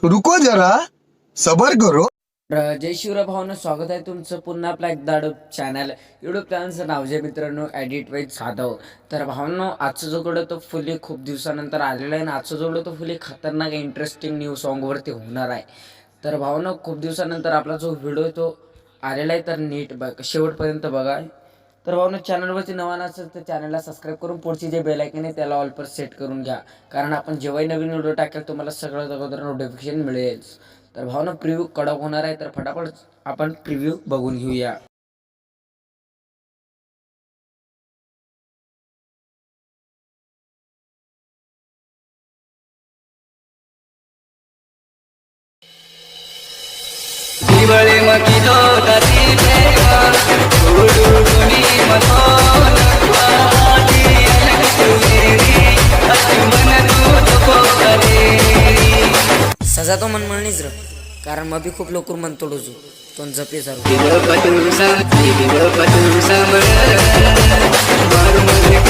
रुको जरा सबर करो. जय शिवराय भावना, स्वागत आहे तुमचं पुन्हा आपल्या एकदा चॅनल यूट्यूब चॅनलचं नाव जे मित्रांनो एडिट वाईज साधव. तर भावनो आजचा जो कडे तो फुली खूप दिवसानंतर आलेला आहे आणि आजचा जो तो फुली खतरनाक इंटरेस्टिंग न्यू सॉन्गवरती होणार आहे. तर भावनो खूप दिवसानंतर आपला जो व्हिडिओ तो आलेला आहे, तर नीट बघ शेवटपर्यंत बघा. तर भावनो चॅनलवरती नवा असेल तर चॅनलला सबस्क्राईब करून पुढची जे बेल आयकन आहे त्याला ऑल पर सेट करून घ्या, कारण आपण जेव्हाही नवीन व्हिडिओ टाकेल तुम्हाला सगळ्यात अगोदर नोटिफिकेशन मिळेल. तर भावना प्रिव्ह्यू कडक होणार आहे, तर फटाफट आपण प्रिव्ह्यू बघून घेऊया. दिवाळी मकी तो ताती प्रेमा उडुडुनी मतो नक्वाती अलगुवेरी अचमन तू पोकरे सजा तो मन म्हणणीच र, कारण मग बी खूप लवकर मन तोडूचो तो जपे सारू दिवपतु समर मारू मन के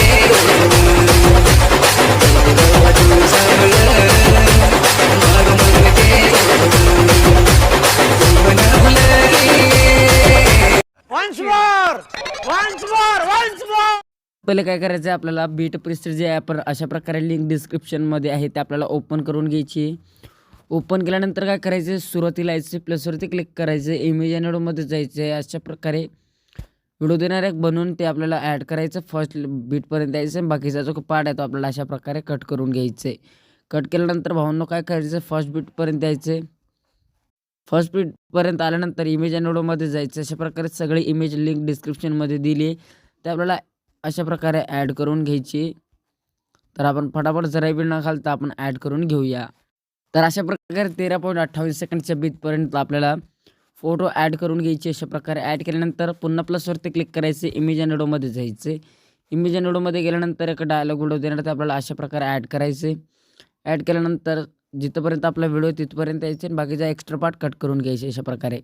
दिवपतु समर मारू मन के पहिले काय करायचं आहे, आपल्याला बीट प्रिस्टर जे ॲप अशा प्रकारे लिंक डिस्क्रिप्शनमध्ये आहे ते आपल्याला ओपन करून घ्यायची. ओपन केल्यानंतर काय करायचं, सुरुवातीला यायचं प्लसवरती क्लिक करायचं, इमेज अँड व्हिडिओमध्ये जायचं आहे. अशा प्रकारे व्हिडिओ देणार एक बनवून ते आपल्याला ॲड करायचं. फर्स्ट बीटपर्यंत यायचं, बाकीचा जो पार्ट आहे तो आपल्याला अशा प्रकारे कट करून घ्यायचं आहे. कट केल्यानंतर भावांनो काय करायचं, फर्स्ट बीटपर्यंत यायचं आहे. फर्स्ट बीटपर्यंत आल्यानंतर इमेज अँड व्हिडिओमध्ये जायचं. अशा प्रकारे सगळी इमेज लिंक डिस्क्रिप्शनमध्ये दिली आहे, ते आपल्याला अशा प्रकारे ॲड करून घ्यायची. तर आपण फटाफट जरा वेळ न घालता आपण ॲड करून घेऊया. तर अशा प्रकारे 13.28 सेकंडच्या बीटपर्यंत आपल्याला फोटो ॲड करून घ्यायचे. अशा प्रकारे ॲड केल्यानंतर पुन्हा प्लसवरती क्लिक करायचे, इमेज अँड व्हिडिओमध्ये जायचे. इमेज अँड व्हिडिओमध्ये गेल्यानंतर एक डायलॉग व्हिडिओ देणार, ते आपल्याला अशा प्रकारे ॲड करायचे. ॲड केल्यानंतर जिथंपर्यंत आपला व्हिडिओ तिथपर्यंत यायचे आणि बाकीचा एक्स्ट्रा पार्ट कट करून घ्यायचे. अशा प्रकारे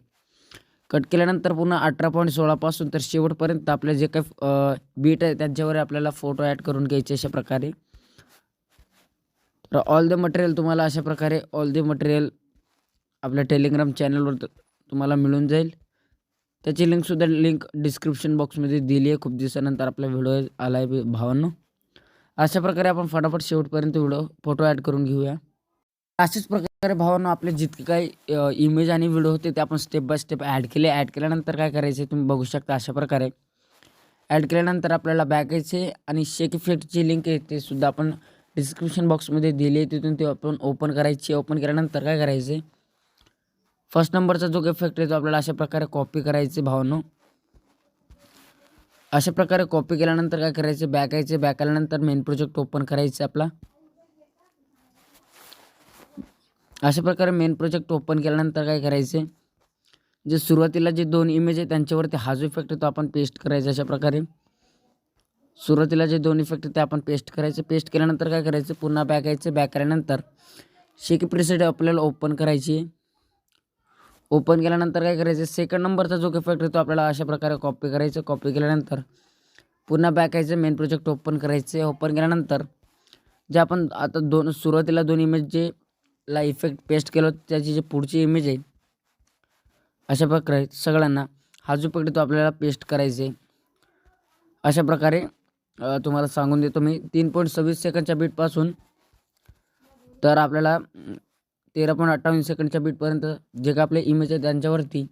कट केल्यानंतर पुन्हा 18.16 पासून तर शेवटपर्यंत आपले जे काही बीट आहे त्यांच्यावर आपल्याला फोटो ॲड करून घ्यायचे. अशा प्रकारे तर ऑल द मटेरियल तुम्हाला अशा प्रकारे ऑल द मटेरियल आपल्या टेलिग्राम चॅनलवर तुम्हाला मिळून जाईल. त्याची लिंकसुद्धा डिस्क्रिप्शन बॉक्समध्ये दिली आहे. खूप दिवसानंतर आपला व्हिडिओ आला आहे भावांनो. अशा प्रकारे आपण फटाफट शेवटपर्यंत व्हिडिओ फोटो ॲड करून घेऊया. अशाच प्रकारे भावांनो आपले जितके काही इमेज आणि व्हिडिओ होते ते आपण स्टेप बाय स्टेप ॲड केले. ॲड केल्यानंतर काय करायचे तुम्ही बघू शकता. अशा प्रकारे ॲड केल्यानंतर आपल्याला बॅक यायचे आणि शेक इफेक्टची लिंक आहे ते सुद्धा आपण डिस्क्रिप्शन बॉक्समध्ये दिली आहे, तिथून ते आपण ओपन करायची. ओपन केल्यानंतर काय करायचे, फर्स्ट नंबरचा जो इफेक्ट आहे तो आपल्याला अशा प्रकारे कॉपी करायचे भावांनो. अशा प्रकारे कॉपी केल्यानंतर काय करायचे, बॅक यायचे. बॅक आल्यानंतर मेन प्रोजेक्ट ओपन करायचे आपला. अशा प्रकारे मेन प्रोजेक्ट ओपन केल्यानंतर काय करायचे, जे सुरुवातीला जे दोन इमेज आहे त्यांच्यावरती हा जो इफेक्ट आहे तो आपण पेस्ट करायचा. अशा प्रकारे सुरुवातीला जे दोन इफेक्ट ते आपण पेस्ट करायचे. पेस्ट केल्यानंतर काय करायचं, पुन्हा बॅक यायचं. बॅक केल्यानंतर शेकी प्रीसेट आपल्याला ओपन करायची. ओपन केल्यानंतर काय करायचं, सेकंड नंबरचा जो इफेक्ट आहे तो आपल्याला अशा प्रकारे कॉपी करायचं. कॉपी केल्यानंतर पुन्हा बॅक यायचं, मेन प्रोजेक्ट ओपन करायचे. ओपन केल्यानंतर जे आपण आता सुरुवातीला दोन इमेज जे ला इफेक्ट पेस्ट केलं त्याची जे पुढची इमेज आहे अशा प्रकारे सगळ्यांना हा जो इफेक्ट तो आपल्याला पेस्ट करायचे. अशा प्रकारे तुम्हाला सांगून देतो मी 3.26 सेकंडच्या बीटपासून तर आपल्याला 13.58 सेकंडच्या बीटपर्यंत जे काय आपले इमेज आहे त्यांच्यावरती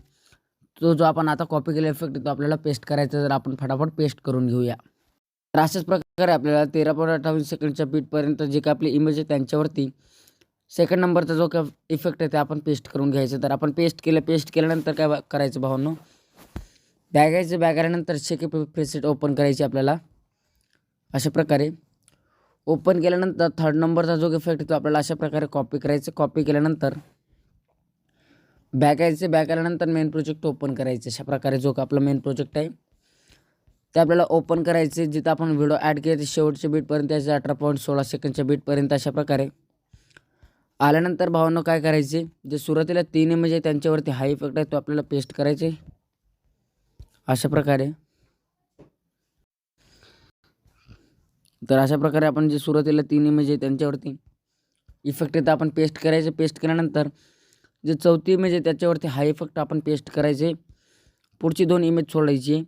तो जो आपण आता कॉपी केलेला इफेक्ट तो आपल्याला पेस्ट करायचा. तर आपण फटाफट पेस्ट करून घेऊया. तर अशाच प्रकारे आपल्याला 13.28 सेकंडच्या बीटपर्यंत जे काय आपले इमेज आहे त्यांच्यावरती सेकंड नंबरचा जो काय इफेक्ट आहे ते आपण पेस्ट करून घ्यायचं. तर आपण पेस्ट केल्यानंतर काय करायचं भावांनो, बॅग यायचं. बॅग आल्यानंतर शेक प्रीसेट ओपन करायची आपल्याला. अशा प्रकारे ओपन केल्यानंतर थर्ड नंबरचा जो इफेक्ट आहे तो आपल्याला अशा प्रकारे कॉपी करायचं. कॉपी केल्यानंतर बॅक यायचं. बॅक आल्यानंतर मेन प्रोजेक्ट ओपन करायचं. अशा प्रकारे जो का आपला मेन प्रोजेक्ट आहे ते आपल्याला ओपन करायचे. जिथं आपण व्हिडिओ ॲड केले ते शेवटच्या बीटपर्यंत यायचं 18.16 सेकंडच्या बीटपर्यंत. अशा प्रकारे आल्यानंतर भावांनो काय करायचे, जे सुरुवातीला 3 इमेज आहे त्यांच्यावरती हा इफेक्ट आहे तो आपल्याला पेस्ट करायचे. अशा प्रकारे तर अशा प्रकारे आपण जे सुरुवातीला 3 इमेज आहे त्यांच्यावरती इफेक्ट इथं आपण पेस्ट करायचे. पेस्ट केल्यानंतर जे चौथी इमेज आहे त्याच्यावरती हा इफेक्ट आपण पेस्ट करायचे. पुढची 2 इमेज सोडायची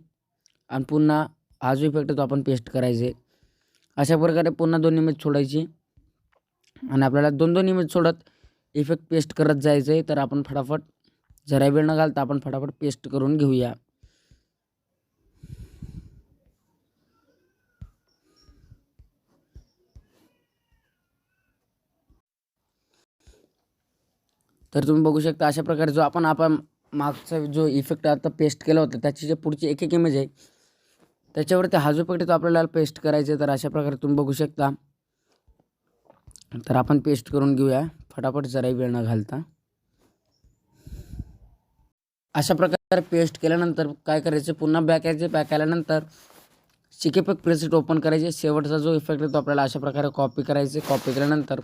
आणि पुन्हा हा जो इफेक्ट आहे तो आपण पेस्ट करायचे. अशा प्रकारे पुन्हा 2 इमेज सोडायची आणि आपल्याला 2-2 इमेज सोडत इफेक्ट पेस्ट करत जायचं आहे. तर आपण फटाफट जरा वेळ न घालता आपण फटाफट पेस्ट करून घेऊया. तर तुम्ही बघू शकता अशा प्रकारे जो आपण मागचा जो इफेक्ट आता पेस्ट केला होता त्याची जे पुढची एक इमेज आहे त्याच्यावरती हा जो इफेक्ट आहे तो आपल्याला पेस्ट करायचा आहे. तर अशा प्रकारे तुम्ही बघू शकता. तर आपण पेस्ट करून घेऊया फटाफट जरा वेळ न घालता. अशा प्रकारे पेस्ट केल्यानंतर काय करायचं, पुन्हा बॅक यायचे. बॅक आल्यानंतर चिक इफेक्ट प्रेसेट ओपन करायचे. शेवटचा जो इफेक्ट आहे तो आपल्याला अशा प्रकारे कॉपी करायचे. कॉपी केल्यानंतर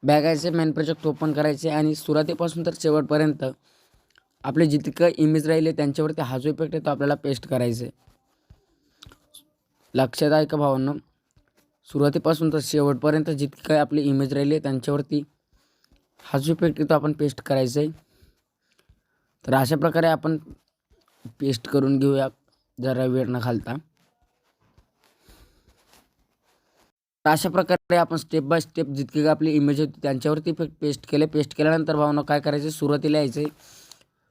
बॅक यायचे, मेन प्रोजेक्ट ओपन करायचे आणि सुरुवातीपासून तर शेवटपर्यंत आपले जितकं इमेज राहिले त्यांच्यावरती हा जो इफेक्ट आहे तो आपल्याला पेस्ट करायचा आहे. लक्षात आहे का भावांनो, सुरुवातीपासून तर शेवटपर्यंत जितकी काय आपली इमेज राहिली त्यांच्यावरती हा जो इफेक्ट आहे तो आपण पेस्ट करायचा आहे. तर अशा प्रकारे आपण पेस्ट करून घेऊया जरा वेळ न घालता. अशा प्रकारे आपण स्टेप बाय स्टेप जितकी काय आपली इमेज होती त्यांच्यावरती इफेक्ट पेस्ट केले. पेस्ट केल्यानंतर भावना काय करायचे, सुरुवातीला यायचे.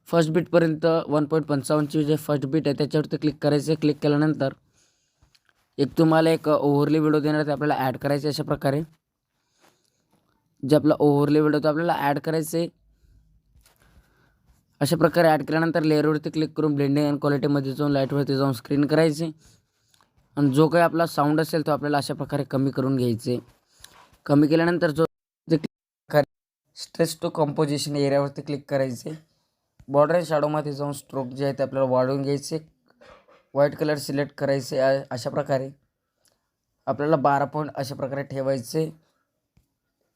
फर्स्ट बीटपर्यंत 1.55ची जे फर्स्ट बीट आहे त्याच्यावरती क्लिक करायचे. क्लिक केल्यानंतर एक तुम्हाला एक ओव्हरले व्हिडिओ देणार ते आपल्याला ॲड करायचे. अशा प्रकारे जे आपला ओव्हरले व्हिडिओ तो आपल्याला ॲड करायचे. अशा प्रकारे ॲड केल्यानंतर लेअरवरती क्लिक करून ब्लेंडिंग अँड क्वालिटीमध्ये जाऊन लाईटवरती जाऊन स्क्रीन करायचे आणि जो काही आपला साऊंड असेल तो आपल्याला अशा प्रकारे कमी करून घ्यायचे. कमी केल्यानंतर जो स्ट्रेच टू कंपोजिशन एरियावरती क्लिक करायचे. बॉर्डर अँड शॅडोमध्ये जाऊन स्ट्रोक जे आहे ते आपल्याला वाढवून घ्यायचे. व्हाईट कलर सिलेक्ट करायचे. अशा प्रकारे आपल्याला 12 पॉईंट अशा प्रकारे ठेवायचे.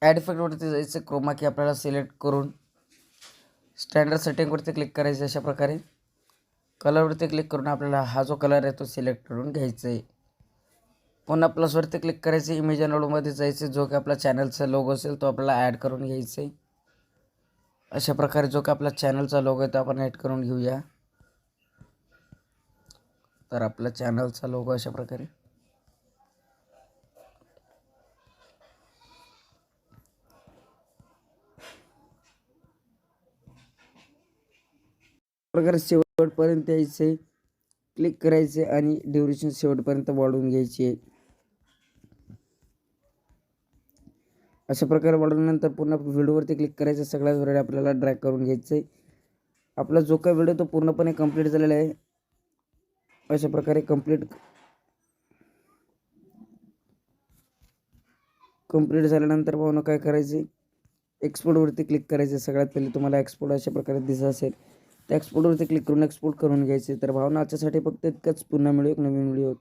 ॲड इफेक्टवरती जायचे. क्रोमा की आपल्याला सिलेक्ट करून स्टँडर्ड सेटिंगवरती क्लिक करायचे. अशा प्रकारे कलरवरती क्लिक करून आपल्याला हा जो कलर आहे तो सिलेक्ट करून घ्यायचा आहे. पुन्हा प्लसवरती क्लिक करायचे. इमेज अनलोडमध्ये जायचे. जो की आपला चॅनलचा लोगो असेल तो आपल्याला ॲड करून घ्यायचा आहे. अशा प्रकारे जो की आपला चॅनलचा लोगो आहे तो आपण ॲड करून घेऊया. तर आपला चॅनलचा लोगो अशा प्रकारे शेवटपर्यंत यायचे. क्लिक करायचे आणि ड्युरेशन शेवटपर्यंत वाढवून घ्यायची. अशा प्रकारे वाढवल्यानंतर पुन्हा व्हिडिओवरती क्लिक करायचं. सगळ्याच व्हिडिओ आपल्याला ड्रॅग करून घ्यायचं आहे. आपला जो काही व्हिडिओ तो पूर्णपणे कंप्लीट झालेला आहे. अशा प्रकारे कंप्लीट झाल्यानंतर पाहून काय करायचे, एक्सपोर्टवरती क्लिक करायचे. सगळ्यात पहिले तुम्हाला एक्सपोर्ट अशा प्रकारे दिसत असेल त्या एक्सपोर्टवरती क्लिक करून एक्सपोर्ट करून घ्यायचे. तर भावना आजच्यासाठी फक्त इतकंच. पुन्हा मिळू एक नवीन व्हिडिओ.